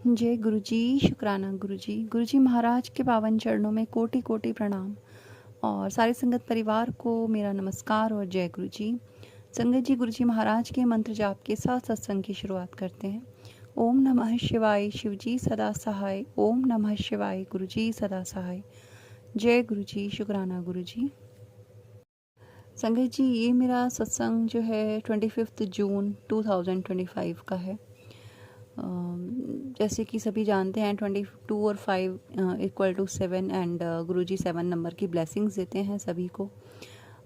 जय गुरु जी, शुक्राना गुरु जी। गुरु जी महाराज के पावन चरणों में कोटि कोटि प्रणाम और सारे संगत परिवार को मेरा नमस्कार और जय गुरु जी। संगत जी, गुरु जी महाराज के मंत्र जाप के साथ सत्संग की शुरुआत करते हैं। ओम नमः शिवाय, शिव जी सदा सहाय। ओम नमः शिवाय, गुरु जी सदा सहाय। जय गुरु जी, शुक्राना गुरु जी। संगत जी, ये मेरा सत्संग जो है 25 जून 2025 का है। जैसे कि सभी जानते हैं 22 और 5 equal to 7 and Guruji 7 number की ब्लेसिंग्स देते हैं सभी को,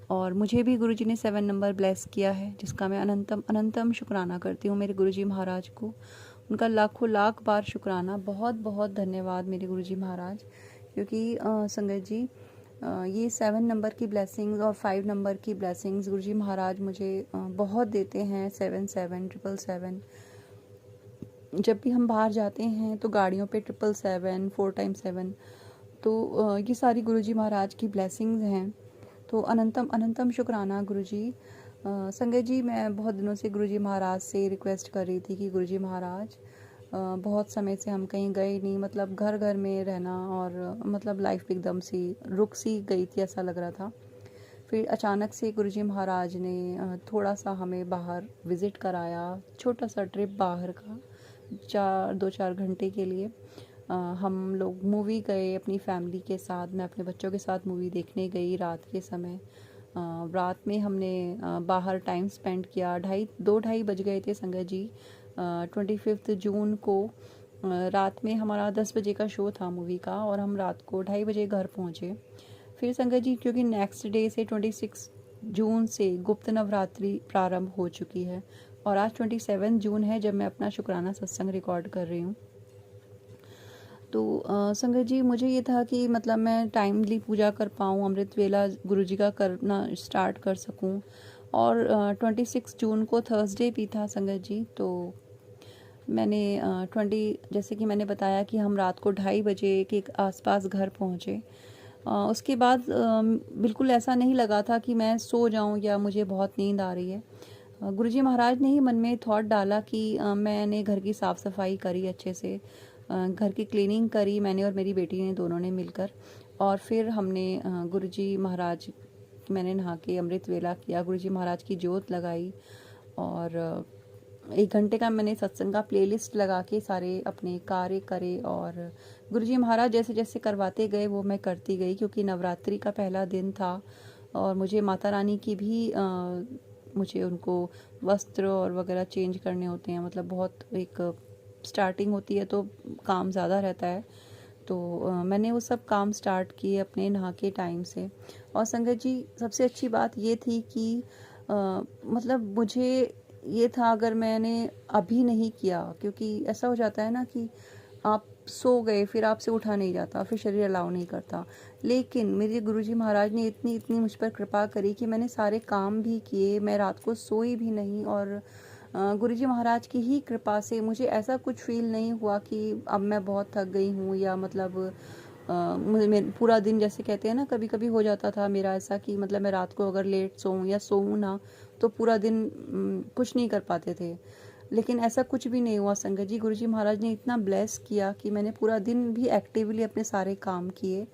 और मुझे भी गुरुजी ने 7 नंबर ब्लेस किया है, जिसका मैं अनंतम अनंतम शुक्राना करती हूँ मेरे गुरुजी महाराज को। उनका लाखों लाख बार शुक्राना, बहुत बहुत धन्यवाद मेरे गुरुजी महाराज। क्योंकि संगत जी, ये 7 नंबर की ब्लेसिंग्स और 5 नंबर की ब्लेसिंग्स गुरुजी महाराज मुझे बहुत देते हैं। 7 7 777, जब भी हम बाहर जाते हैं तो गाड़ियों पे 777 4 टाइम्स 7, तो ये सारी गुरुजी महाराज की ब्लेसिंग्स हैं। तो अनंतम अनंतम शुक्राना गुरुजी। संगत जी, मैं बहुत दिनों से गुरुजी महाराज से रिक्वेस्ट कर रही थी कि गुरुजी महाराज, बहुत समय से हम कहीं गए नहीं, मतलब घर घर में रहना, और मतलब लाइफ एकदम सी रुक सी गई थी, ऐसा लग रहा था। फिर अचानक से गुरुजी महाराज ने थोड़ा सा हमें बाहर विज़िट कराया, छोटा सा ट्रिप बाहर का, 2-4 घंटे के लिए। हम लोग मूवी गए अपनी फैमिली के साथ। मैं अपने बच्चों के साथ मूवी देखने गई रात के समय। रात में हमने बाहर टाइम स्पेंड किया। 2-2:30 बज गए थे संगत जी। 25 जून को रात में हमारा 10 बजे का शो था मूवी का, और हम रात को 2:30 बजे घर पहुँचे। फिर संगत जी, क्योंकि नेक्स्ट डे से 26 जून से गुप्त नवरात्रि प्रारंभ हो चुकी है, और आज 27 जून है जब मैं अपना शुक्राना सत्संग रिकॉर्ड कर रही हूँ। तो संगत जी, मुझे ये था कि मतलब मैं टाइमली पूजा कर पाऊँ, अमृत वेला गुरुजी का करना स्टार्ट कर सकूँ। और 26 जून को थर्सडे भी था संगत जी। तो मैंने जैसे कि मैंने बताया कि हम रात को 2:30 बजे के आसपास घर पहुँचे। उसके बाद बिल्कुल ऐसा नहीं लगा था कि मैं सो जाऊं या मुझे बहुत नींद आ रही है। गुरुजी महाराज ने ही मन में थॉट डाला कि मैंने घर की साफ़ सफाई करी अच्छे से, घर की क्लीनिंग करी मैंने और मेरी बेटी ने, दोनों ने मिलकर। और फिर हमने गुरुजी महाराज, मैंने नहा के अमृत वेला किया, गुरुजी महाराज की जोत लगाई, और 1 घंटे का मैंने सत्संग का प्लेलिस्ट लगा के सारे अपने कार्य करे। और गुरुजी महाराज जैसे जैसे करवाते गए वो मैं करती गई, क्योंकि नवरात्रि का पहला दिन था और मुझे माता रानी की भी मुझे उनको वस्त्र और वगैरह चेंज करने होते हैं, मतलब बहुत एक स्टार्टिंग होती है तो काम ज़्यादा रहता है। तो मैंने वो सब काम स्टार्ट किए अपने नहा के टाइम से। और संगत जी, सबसे अच्छी बात ये थी कि मतलब मुझे ये था, अगर मैंने अभी नहीं किया, क्योंकि ऐसा हो जाता है ना कि आप सो गए, फिर आपसे उठा नहीं जाता, फिर शरीर अलाउ नहीं करता। लेकिन मेरे गुरुजी महाराज ने इतनी इतनी मुझ पर कृपा करी कि मैंने सारे काम भी किए, मैं रात को सोई भी नहीं। और गुरुजी महाराज की ही कृपा से मुझे ऐसा कुछ फील नहीं हुआ कि अब मैं बहुत थक गई हूँ, या मतलब मुझे पूरा दिन, जैसे कहते हैं ना, कभी कभी हो जाता था मेरा ऐसा कि मतलब मैं रात को अगर लेट सोऊं या सोऊं ना, तो पूरा दिन कुछ नहीं कर पाते थे। लेकिन ऐसा कुछ भी नहीं हुआ संगत जी। गुरुजी महाराज ने इतना ब्लेस किया कि मैंने पूरा दिन भी एक्टिवली अपने सारे काम किए,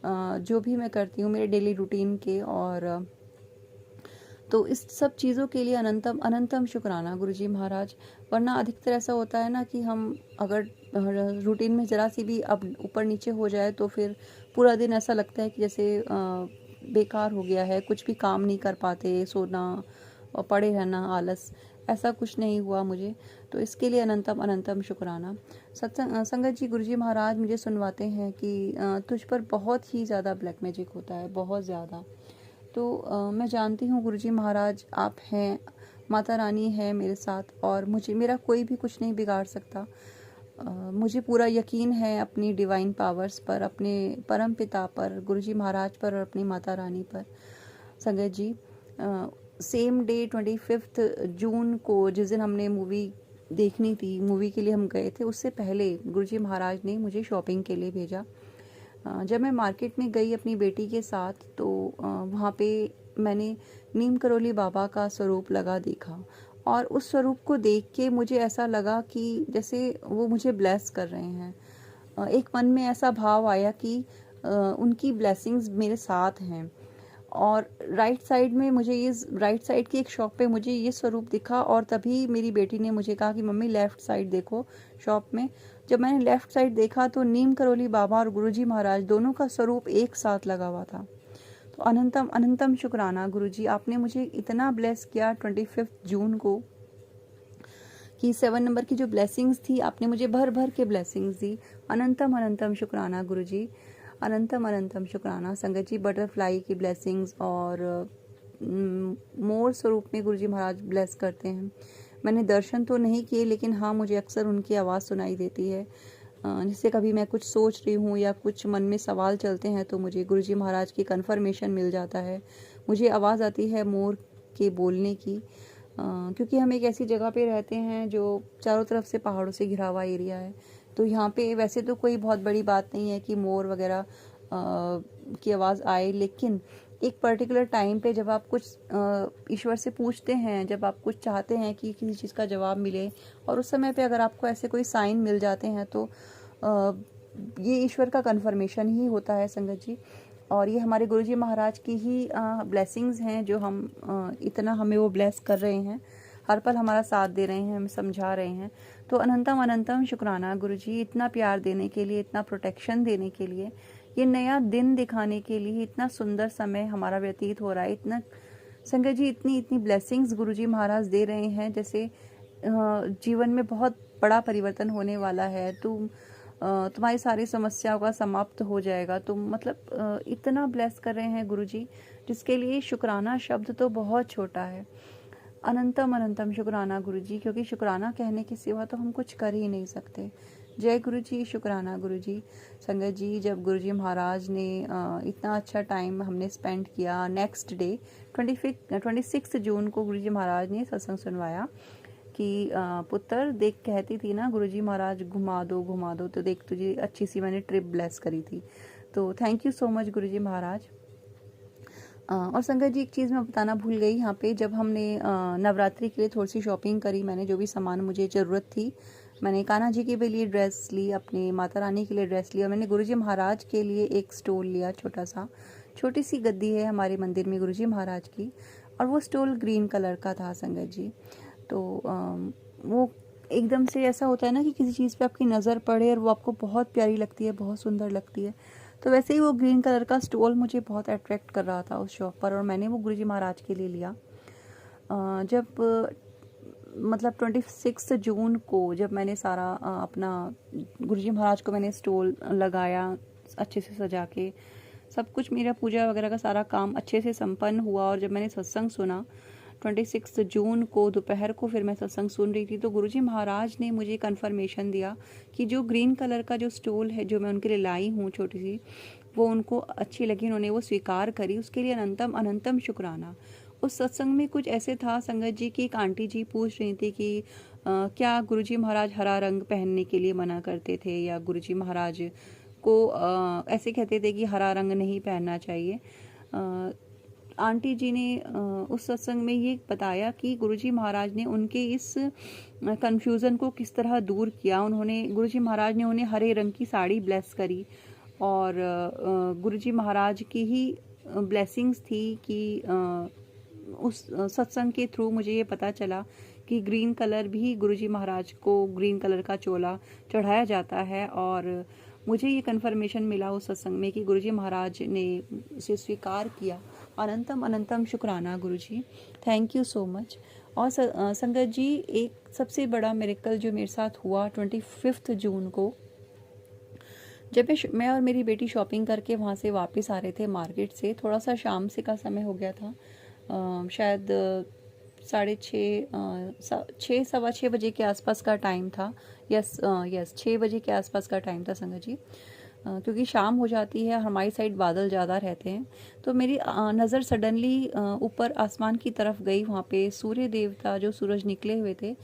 जो भी मैं करती हूँ मेरे डेली रूटीन के। और तो इस सब चीज़ों के लिए अनंतम अनंतम शुक्राना गुरुजी महाराज। वरना अधिकतर ऐसा होता है ना कि हम अगर रूटीन में ज़रा सी भी अब ऊपर नीचे हो जाए तो फिर पूरा दिन ऐसा लगता है कि जैसे बेकार हो गया है, कुछ भी काम नहीं कर पाते, सोना और पड़े रहना, आलस। ऐसा कुछ नहीं हुआ मुझे, तो इसके लिए अनंतम अनंतम शुक्राना। सत्संग संगत जी, गुरुजी महाराज मुझे सुनवाते हैं कि तुझ पर बहुत ही ज़्यादा ब्लैक मैजिक होता है, बहुत ज़्यादा। तो मैं जानती हूँ गुरुजी महाराज आप हैं, माता रानी है मेरे साथ, और मेरा कोई भी कुछ नहीं बिगाड़ सकता। मुझे पूरा यकीन है अपनी डिवाइन पावर्स पर, अपने परम पिता पर, गुरुजी महाराज पर और अपनी माता रानी पर। संगत जी, सेम डे 25 जून को, जिस दिन हमने मूवी देखनी थी, मूवी के लिए हम गए थे, उससे पहले गुरुजी महाराज ने मुझे शॉपिंग के लिए भेजा। जब मैं मार्केट में गई अपनी बेटी के साथ, तो वहाँ पे मैंने नीम करोली बाबा का स्वरूप लगा देखा, और उस स्वरूप को देख के मुझे ऐसा लगा कि जैसे वो मुझे ब्लेस कर रहे हैं। एक मन में ऐसा भाव आया कि उनकी ब्लेसिंग्स मेरे साथ हैं। और राइट साइड में मुझे ये राइट साइड की एक शॉप पे मुझे ये स्वरूप दिखा, और तभी मेरी बेटी ने मुझे कहा कि मम्मी लेफ़्ट साइड देखो शॉप में। जब मैंने लेफ़्ट साइड देखा तो नीम करोली बाबा और गुरुजी महाराज दोनों का स्वरूप एक साथ लगा हुआ था। तो अनंतम अनंतम शुक्राना गुरुजी, आपने मुझे इतना ब्लेस किया 25 जून को कि 7 नंबर की जो ब्लेसिंग्स थी आपने मुझे भर भर के ब्लेसिंग्स दी। अनंतम अनंतम शुक्राना गुरुजी, अनंतम अनंतम शुक्राना। संगत जी, बटरफ्लाई की ब्लेसिंग्स और मोर स्वरूप में गुरुजी महाराज ब्लेस करते हैं। मैंने दर्शन तो नहीं किए, लेकिन हाँ मुझे अक्सर उनकी आवाज़ सुनाई देती है। जिससे कभी मैं कुछ सोच रही हूँ या कुछ मन में सवाल चलते हैं तो मुझे गुरुजी महाराज की कन्फर्मेशन मिल जाता है। मुझे आवाज़ आती है मोर के बोलने की, क्योंकि हम एक ऐसी जगह पे रहते हैं जो चारों तरफ से पहाड़ों से घिरा हुआ एरिया है। तो यहाँ पे वैसे तो कोई बहुत बड़ी बात नहीं है कि मोर वगैरह की आवाज़ आए, लेकिन एक पर्टिकुलर टाइम पे जब आप कुछ ईश्वर से पूछते हैं, जब आप कुछ चाहते हैं कि किसी चीज़ का जवाब मिले, और उस समय पे अगर आपको ऐसे कोई साइन मिल जाते हैं तो ये ईश्वर का कन्फर्मेशन ही होता है संगत जी। और ये हमारे गुरुजी महाराज की ही ब्लेसिंग्स हैं जो हम इतना हमें वो ब्लेस कर रहे हैं, हर पल हमारा साथ दे रहे हैं, हमें समझा रहे हैं। तो अनंतम अनंतम शुक्राना गुरुजी, इतना प्यार देने के लिए, इतना प्रोटेक्शन देने के लिए, ये नया दिन दिखाने के लिए। इतना सुंदर समय हमारा व्यतीत हो रहा है, इतना संगत जी, इतनी इतनी ब्लेसिंग्स गुरुजी महाराज दे रहे हैं, जैसे जीवन में बहुत बड़ा परिवर्तन होने वाला है। तुम्हारी सारी समस्याओं का समाप्त हो जाएगा। तुम मतलब इतना ब्लेस कर रहे हैं गुरुजी, जिसके लिए शुक्राना शब्द तो बहुत छोटा है। अनंतम अनंतम शुक्राना गुरुजी, क्योंकि शुक्राना कहने के सिवा तो हम कुछ कर ही नहीं सकते। जय गुरुजी, शुक्राना गुरुजी। संगत जी, जब गुरुजी महाराज ने इतना अच्छा टाइम हमने स्पेंड किया, नेक्स्ट डे 26 जून को गुरुजी महाराज ने सत्संग सुनवाया कि पुत्र देख, कहती थी ना गुरुजी महाराज घुमा दो, तो देख तुझे अच्छी सी मैंने ट्रिप ब्लेस करी थी। तो थैंक यू सो मच गुरुजी महाराज। और संगत जी, एक चीज़ मैं बताना भूल गई यहाँ पे, जब हमने नवरात्रि के लिए थोड़ी सी शॉपिंग करी, मैंने जो भी सामान मुझे ज़रूरत थी, मैंने कान्हा जी के लिए ड्रेस ली, अपने माता रानी के लिए ड्रेस ली, और मैंने गुरुजी महाराज के लिए एक स्टोल लिया, छोटी सी गद्दी है हमारे मंदिर में गुरुजी महाराज की, और वो स्टोल ग्रीन कलर का था संगत जी। तो वो एकदम से ऐसा होता है ना कि किसी चीज़ पे आपकी नज़र पड़े और वो आपको बहुत प्यारी लगती है, बहुत सुंदर लगती है। तो वैसे ही वो ग्रीन कलर का स्टोल मुझे बहुत अट्रैक्ट कर रहा था उस शॉप पर, और मैंने वो गुरुजी महाराज के लिए लिया। जब मतलब 26 जून को जब मैंने सारा अपना गुरुजी महाराज को मैंने स्टोल लगाया, अच्छे से सजा के, सब कुछ मेरा पूजा वगैरह का सारा काम अच्छे से संपन्न हुआ, और जब मैंने सत्संग सुना 26 जून को दोपहर को, फिर मैं सत्संग सुन रही थी, तो गुरुजी महाराज ने मुझे कन्फर्मेशन दिया कि जो ग्रीन कलर का जो स्टोल है जो मैं उनके लिए लाई हूँ छोटी सी, वो उनको अच्छी लगी, उन्होंने वो स्वीकार करी, उसके लिए अनंतम अनंतम शुक्राना। उस सत्संग में कुछ ऐसे था संगत जी की एक आंटी जी पूछ रही थी कि क्या गुरुजी महाराज हरा रंग पहनने के लिए मना करते थे, या गुरुजी महाराज को ऐसे कहते थे कि हरा रंग नहीं पहनना चाहिए। आंटी जी ने उस सत्संग में ये बताया कि गुरुजी महाराज ने उनके इस कन्फ्यूज़न को किस तरह दूर किया। गुरुजी महाराज ने उन्हें हरे रंग की साड़ी ब्लेस करी, और गुरुजी महाराज की ही ब्लेसिंग्स थी कि उस सत्संग के थ्रू मुझे ये पता चला कि ग्रीन कलर भी गुरुजी महाराज को, ग्रीन कलर का चोला चढ़ाया जाता है। और मुझे ये कन्फर्मेशन मिला उस सत्संग में कि गुरुजी महाराज ने इसे स्वीकार किया। अनंतम अनंतम शुक्राना गुरुजी, थैंक यू सो मच। और संगत जी, एक सबसे बड़ा मिरेकल जो मेरे साथ हुआ 25 जून को, जब मैं और मेरी बेटी शॉपिंग करके वहाँ से वापस आ रहे थे मार्केट से, थोड़ा सा शाम से का समय हो गया था, शायद 6:30 सवा 6 बजे के आसपास का टाइम था। यस 6 बजे के आसपास का टाइम था संगत जी, क्योंकि शाम हो जाती है, हमारी साइड बादल ज़्यादा रहते हैं। तो मेरी नज़र सडनली ऊपर आसमान की तरफ गई, वहाँ पे सूर्य देवता जो सूरज निकले हुए थे,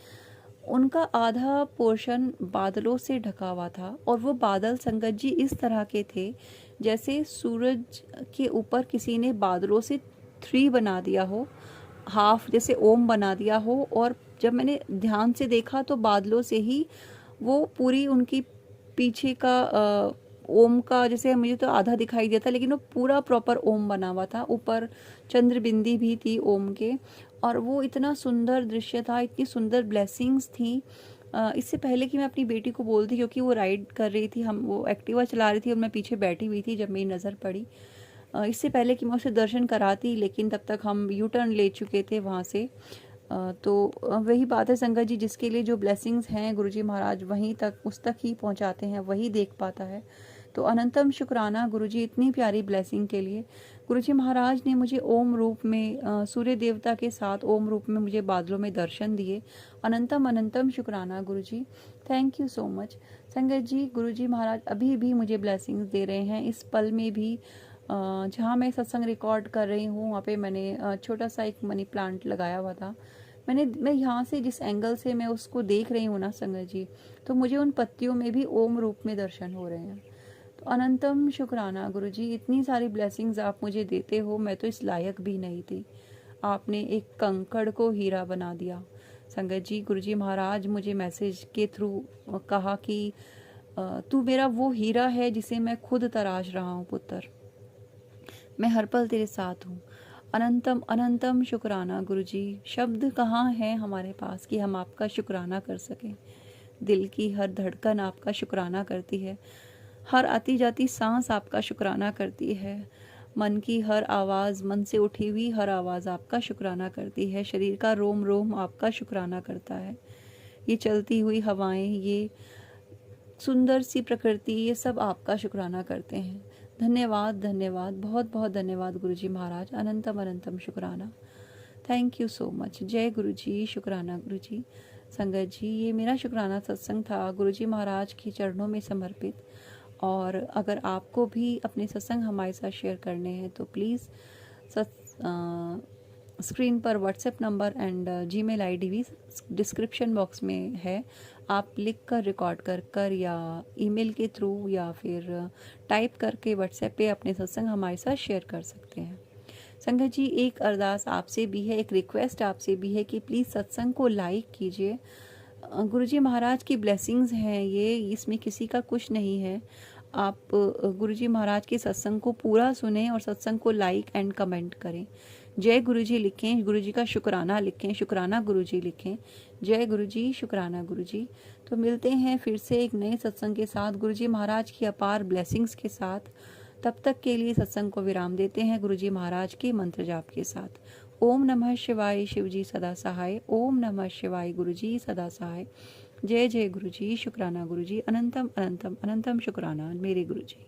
उनका आधा पोर्शन बादलों से ढका हुआ था, और वो बादल संगत जी इस तरह के थे जैसे सूरज के ऊपर किसी ने बादलों से 3 बना दिया हो, हाफ जैसे ओम बना दिया हो, और जब मैंने ध्यान से देखा तो बादलों से ही वो पूरी उनकी पीछे का ओम का, जैसे मुझे तो आधा दिखाई दिया था लेकिन वो पूरा प्रॉपर ओम बना हुआ था, ऊपर चंद्र बिंदी भी थी ओम के, और वो इतना सुंदर दृश्य था, इतनी सुंदर ब्लेसिंग्स थी। इससे पहले कि मैं अपनी बेटी को बोलती, क्योंकि वो राइड कर रही थी, हम वो एक्टिवा चला रही थी और मैं पीछे बैठी हुई थी जब मेरी नज़र पड़ी, इससे पहले कि मैं उसे दर्शन कराती, लेकिन तब तक हम यू टर्न ले चुके थे वहाँ से। तो वही बात है संगत जी, जिसके लिए जो ब्लेसिंग्स हैं गुरुजी महाराज वहीं तक, उस तक ही पहुँचाते हैं, वही देख पाता है। तो अनंतम शुक्राना गुरुजी इतनी प्यारी ब्लेसिंग के लिए। गुरुजी महाराज ने मुझे ओम रूप में, सूर्य देवता के साथ ओम रूप में मुझे बादलों में दर्शन दिए। अनंतम अनंतम शुक्राना गुरुजी, थैंक यू सो मच। संगत जी, गुरुजी महाराज अभी भी मुझे ब्लेसिंग्स दे रहे हैं, इस पल में भी। जहाँ मैं सत्संग रिकॉर्ड कर रही हूँ वहाँ पे मैंने छोटा सा एक मनी प्लांट लगाया हुआ था। मैं यहाँ से जिस एंगल से मैं उसको देख रही हूँ ना संगत जी, तो मुझे उन पत्तियों में भी ओम रूप में दर्शन हो रहे हैं। तो अनंतम शुक्राना गुरुजी, इतनी सारी ब्लेसिंग्स आप मुझे देते हो, मैं तो इस लायक भी नहीं थी, आपने एक कंकड़ को हीरा बना दिया। संगत जी, गुरुजी महाराज मुझे मैसेज के थ्रू कहा कि तू मेरा वो हीरा है जिसे मैं खुद तराश रहा हूँ पुत्र, मैं हर पल तेरे साथ हूँ। अनंतम अनंतम शुक्राना गुरुजी, शब्द कहाँ हैं हमारे पास कि हम आपका शुक्राना कर सकें। दिल की हर धड़कन आपका शुक्राना करती है, हर आती जाती सांस आपका शुक्राना करती है, मन की हर आवाज़, मन से उठी हुई हर आवाज़ आपका शुक्राना करती है, शरीर का रोम रोम आपका शुक्राना करता है। ये चलती हुई हवाएं, ये सुंदर सी प्रकृति, ये सब आपका शुक्राना करते हैं। धन्यवाद धन्यवाद, बहुत बहुत धन्यवाद गुरुजी महाराज, अनंतम अनंतम शुक्राना, थैंक यू सो मच। जय गुरुजी, शुक्राना गुरुजी। संगत जी, ये मेरा शुक्राना सत्संग था गुरुजी महाराज के चरणों में समर्पित। और अगर आपको भी अपने सत्संग हमारे साथ शेयर करने हैं तो प्लीज़ स्क्रीन पर WhatsApp number and Gmail ID भी डिस्क्रिप्शन बॉक्स में है, आप लिख कर, रिकॉर्ड कर या ईमेल के थ्रू या फिर टाइप करके व्हाट्सएप पे अपने सत्संग हमारे साथ शेयर कर सकते हैं। संगत जी, एक अरदास आपसे भी है, एक रिक्वेस्ट आपसे भी है कि प्लीज़ सत्संग को लाइक कीजिए। गुरुजी महाराज की ब्लेसिंग्स हैं ये, इसमें किसी का कुछ नहीं है। आप गुरुजी महाराज के सत्संग को पूरा सुने और सत्संग को लाइक एंड कमेंट करें। जय गुरुजी लिखें, गुरुजी का शुक्राना लिखें, शुक्राना गुरुजी लिखें, जय गुरुजी, शुक्राना गुरुजी। तो मिलते हैं फिर से एक नए सत्संग के साथ, गुरुजी महाराज की अपार ब्लेसिंग्स के साथ। तब तक के लिए सत्संग को विराम देते हैं गुरुजी महाराज के मंत्र जाप के साथ। ओम नमः शिवाय, शिवजी सदा सहाय। ओम नमः शिवाय, गुरुजी सदा सहाय। जय जय गुरुजी, शुक्राना गुरुजी, अनंतम अनंतम अनंतम शुक्राना मेरे गुरुजी।